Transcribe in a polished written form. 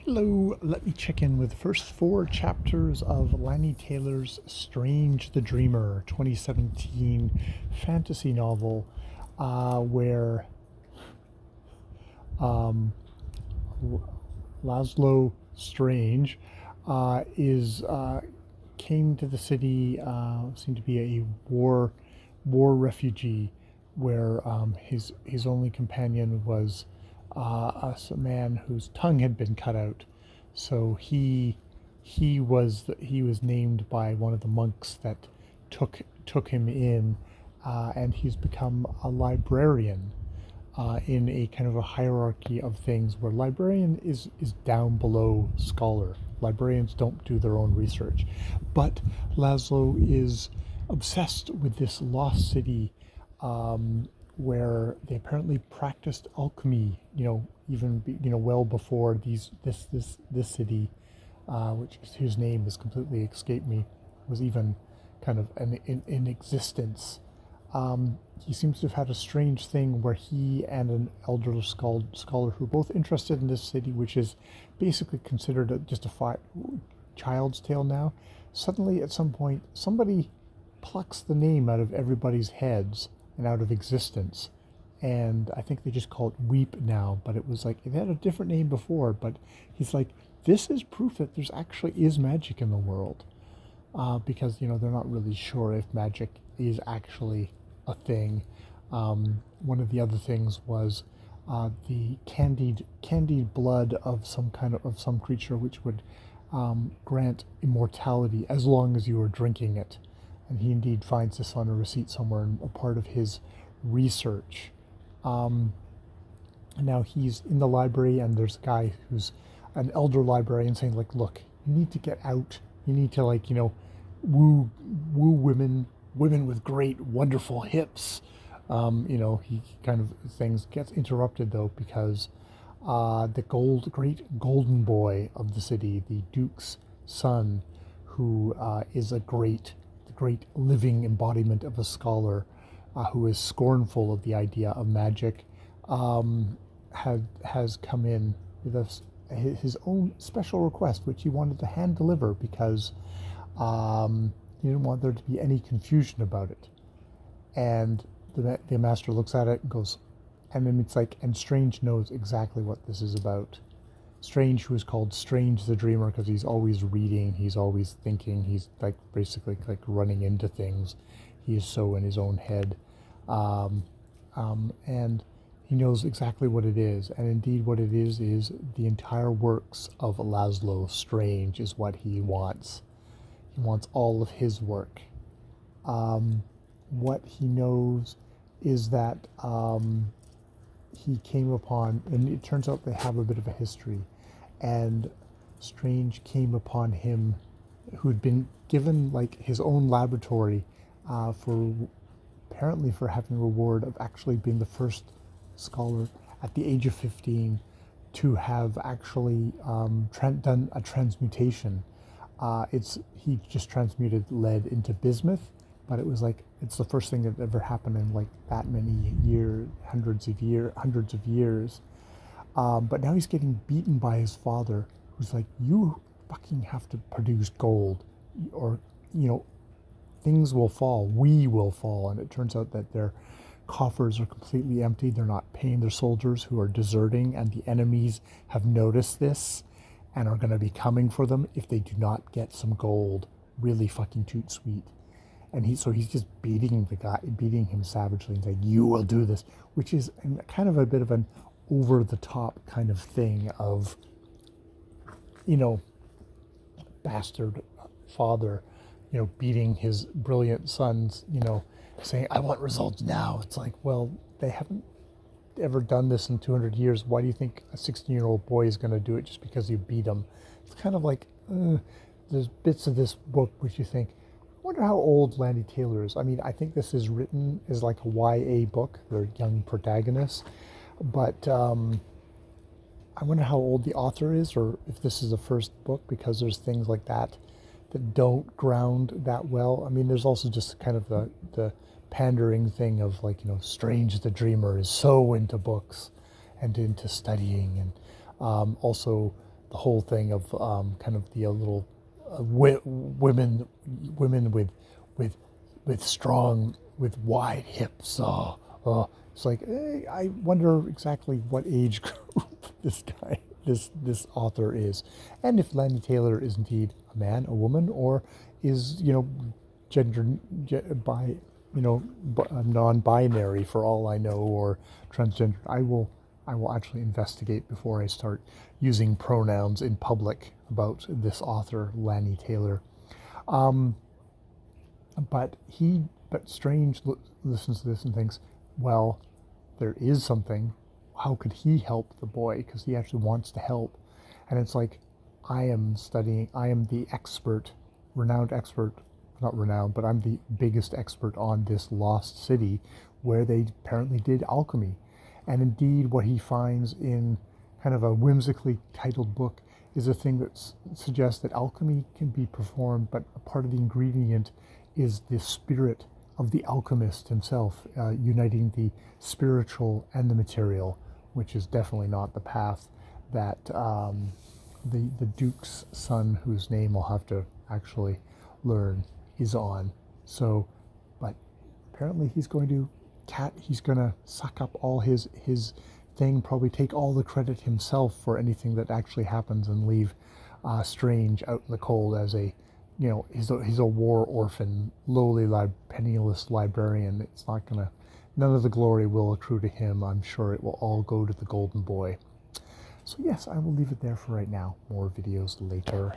Hello, let me check in with the first four chapters of Lanny Taylor's Strange the Dreamer 2017 fantasy novel, where um, Laszlo Strange is came to the city, seemed to be a war refugee, where his only companion was a man whose tongue had been cut out. So he was named by one of the monks that took him in, and he's become a librarian in a kind of a hierarchy of things where librarian is down below scholar. Librarians don't do their own research. But Laszlo is obsessed with this lost city, where they apparently practiced alchemy, well before this city, whose name has completely escaped me, was even kind of in existence. He seems to have had a strange thing where he and an elder scholar who are both interested in this city, which is basically considered just a child's tale now. Suddenly, at some point, somebody plucks the name out of everybody's heads and out of existence. And I think they just call it Weep now, but it was like it had a different name before. But he's like, this is proof that there's actually is magic in the world, because they're not really sure if magic is actually a thing. One of the other things was the candied blood of some creature which would grant immortality as long as you were drinking it, and he indeed finds this on a receipt somewhere and a part of his research. Um, Now he's in the library, and there's a guy who's an elder librarian saying, like, look, you need to get out. You need to, woo women with great, wonderful hips. He kind of things gets interrupted though because the great golden boy of the city, the Duke's son, who is the great living embodiment of a scholar, who is scornful of the idea of magic, um, has come in with his own special request, which he wanted to hand deliver because he didn't want there to be any confusion about it. And the master looks at it and goes, and then it's like, and Strange knows exactly what this is about. Strange, who is called Strange the Dreamer because he's always reading, he's always thinking, he's like basically like running into things. He is so in his own head. Um, and he knows exactly what it is. And indeed, what it is the entire works of Laszlo Strange is what he wants. He wants all of his work. What he knows is that he came upon, and it turns out they have a bit of a history, and Strange came upon him, who had been given like his own laboratory, for apparently for having a reward of actually being the first scholar at the age of 15 to have actually done a transmutation. It's He just transmuted lead into bismuth, but it was like it's the first thing that ever happened in like that many years, hundreds of years. But now he's getting beaten by his father, who's like, "You fucking have to produce gold, or you know things will fall. We will fall." And it turns out that their coffers are completely empty. They're not paying their soldiers, who are deserting, and the enemies have noticed this and are going to be coming for them if they do not get some gold. Really fucking toot sweet. And he's just beating him savagely, and saying, "You will do this," which is kind of a bit of an over the top kind of thing of, you know, bastard father, beating his brilliant sons, saying, "I want results now." It's like, well, they haven't ever done this in 200 years. Why do you think a 16-year-old boy is going to do it just because you beat him? It's kind of like, there's bits of this book which you think, I wonder how old Lanny Taylor is. I mean, I think this is written as like a YA book. They're young protagonists. But I wonder how old the author is, or if this is the first book, because there's things like that that don't ground that well. I mean, there's also just kind of the pandering thing of like, Strange the Dreamer is so into books and into studying, and also the whole thing of kind of the little women with strong, with wide hips. It's like I wonder exactly what age group this author is, and if Lanny Taylor is indeed a man, a woman, or is gender by non-binary for all I know, or transgender. I will actually investigate before I start using pronouns in public about this author, Lanny Taylor. But Strange listens to this and thinks, well, there is something. How could he help the boy? Because he actually wants to help. And it's like, I am the expert, renowned expert, not renowned, but I'm the biggest expert on this lost city where they apparently did alchemy. And indeed, what he finds in kind of a whimsically titled book is a thing that suggests that alchemy can be performed, but a part of the ingredient is the spirit of the alchemist himself, uniting the spiritual and the material, which is definitely not the path that the Duke's son, whose name I'll have to actually learn, is on. So, but apparently he's going to suck up all his thing, probably take all the credit himself for anything that actually happens, and leave Strange out in the cold as he's a war orphan, lowly penniless librarian. It's not gonna, none of the glory will accrue to him. I'm sure it will all go to the golden boy. So yes, I will leave it there for right now. More videos later.